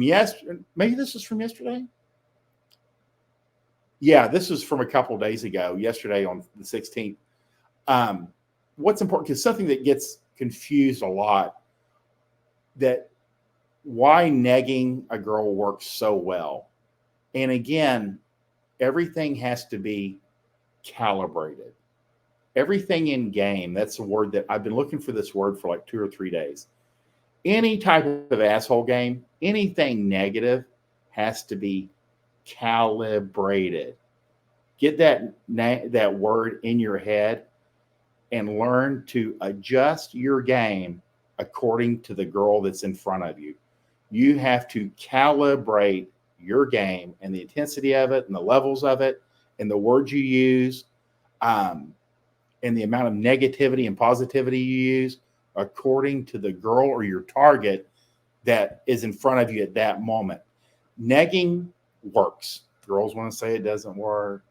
yesterday. Maybe this is from yesterday. Yeah, this was from a couple days ago, yesterday on the 16th. What's important, because something that gets confused a lot, that why negging a girl works so well. And again, everything has to be calibrated. Everything in game, that's a word that I've been looking for this word for like 2 or 3 days. Any type of asshole game, anything negative has to be calibrated. Get that word in your head and learn to adjust your game according to the girl that's in front of you. You have to calibrate your game and the intensity of it and the levels of it and the words you use and the amount of negativity and positivity you use according to the girl or your target that is in front of you at that moment. Negging works. Girls want to say it doesn't work.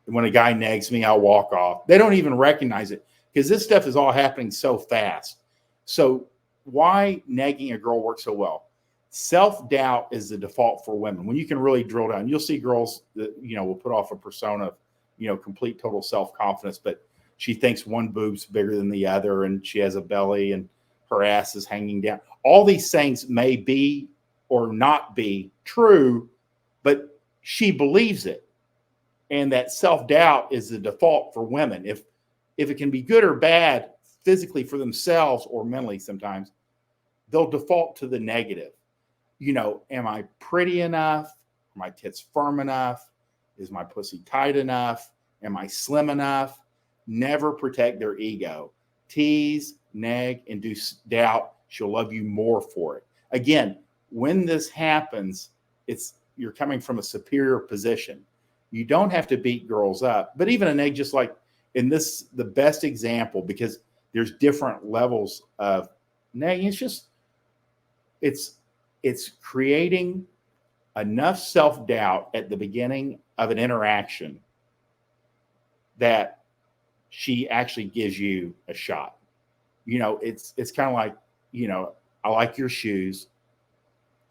When a guy negs me, I'll walk off. They don't even recognize it because this stuff is all happening so fast. So why negging a girl works so well? Self-doubt is the default for women. When you can really drill down, you'll see girls that, will put off a persona of, complete total self-confidence, but she thinks one boob's bigger than the other and she has a belly and her ass is hanging down. All these things may be or not be true, but she believes it. And that self-doubt is the default for women. If it can be good or bad physically for themselves or mentally sometimes, they'll default to the negative. Am I pretty enough? Are my tits firm enough? Is my pussy tight enough? Am I slim enough? Never protect their ego. Tease, neg, induce doubt. She'll love you more for it. Again, when this happens, you're coming from a superior position. You don't have to beat girls up, but even a neg, just like in this, the best example, because there's different levels of nagging. It's creating enough self-doubt at the beginning of an interaction that she actually gives you a shot. It's kind of like, I like your shoes.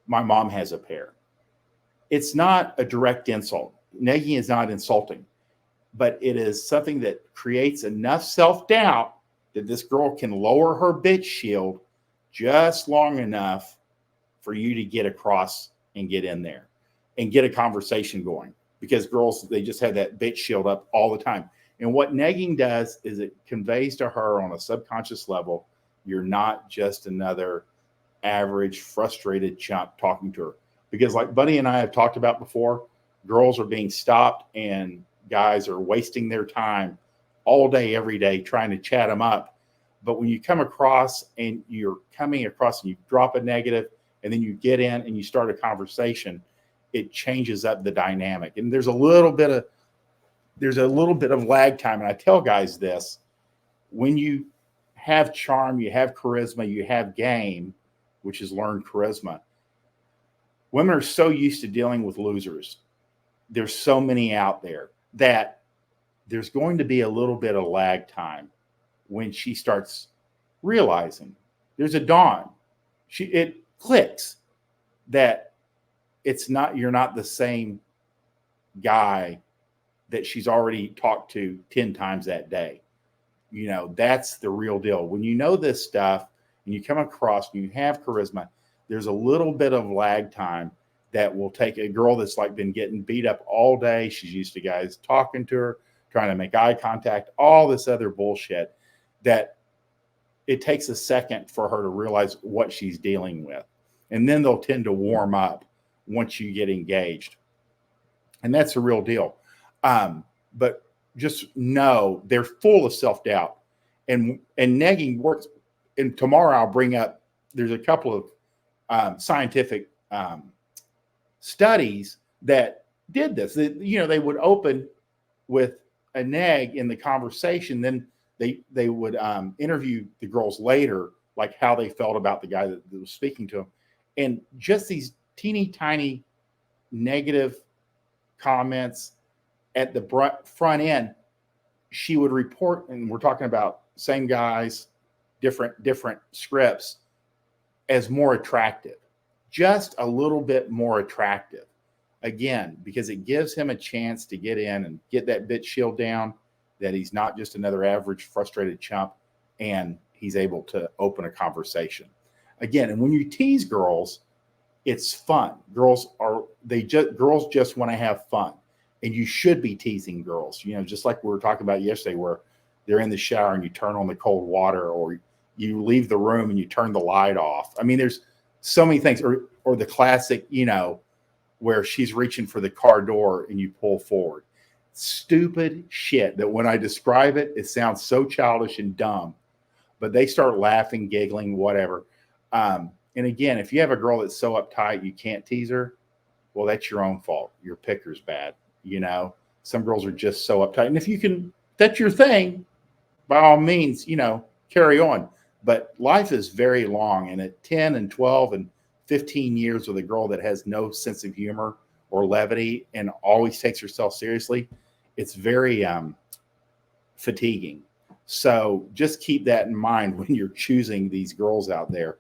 My mom has a pair. It's not a direct insult. Negging is not insulting, but it is something that creates enough self-doubt that this girl can lower her bitch shield just long enough for you to get across and get in there and get a conversation going, because girls, they just have that bitch shield up all the time. And what negging does is it conveys to her on a subconscious level, you're not just another average frustrated chump talking to her. Because like Buddy and I have talked about before, girls are being stopped and guys are wasting their time all day, every day, trying to chat them up. But when you come across and you're coming across and you drop a negative and then you get in and you start a conversation, it changes up the dynamic. And there's a little bit of lag time. And I tell guys this, when you have charm, you have charisma, you have game, which is learned charisma. Women are so used to dealing with losers. There's so many out there that there's going to be a little bit of lag time when she starts realizing there's a dawn. It clicks that you're not the same guy that she's already talked to 10 times that day. That's the real deal. When you know this stuff and you come across and you have charisma, there's a little bit of lag time that will take a girl that's like been getting beat up all day. She's used to guys talking to her, trying to make eye contact, all this other bullshit, that it takes a second for her to realize what she's dealing with. And then they'll tend to warm up once you get engaged. And that's the real deal. But just know they're full of self-doubt. And negging works. And tomorrow I'll bring up, there's a couple of scientific studies that did this. They would open with a neg in the conversation. Then they would interview the girls later, like how they felt about the guy that was speaking to them. And just these teeny tiny negative comments at the front end, she would report, and we're talking about same guys, different scripts, as more attractive. just a little bit more attractive. Again, because it gives him a chance to get in and get that bit shield down, that he's not just another average frustrated chump, and he's able to open a conversation. Again, and when you tease girls, it's fun. Girls just want to have fun. And you should be teasing girls, just like we were talking about yesterday, where they're in the shower and you turn on the cold water, or you leave the room and you turn the light off. I mean, there's so many things, or the classic, where she's reaching for the car door and you pull forward. Stupid shit that when I describe it, it sounds so childish and dumb, but they start laughing, giggling, whatever. And again, if you have a girl that's so uptight you can't tease her, well, that's your own fault. Your picker's bad. Some girls are just so uptight. And if you can, that's your thing, by all means, carry on. But life is very long. And at 10 and 12 and 15 years with a girl that has no sense of humor or levity and always takes herself seriously, it's very fatiguing. So just keep that in mind when you're choosing these girls out there.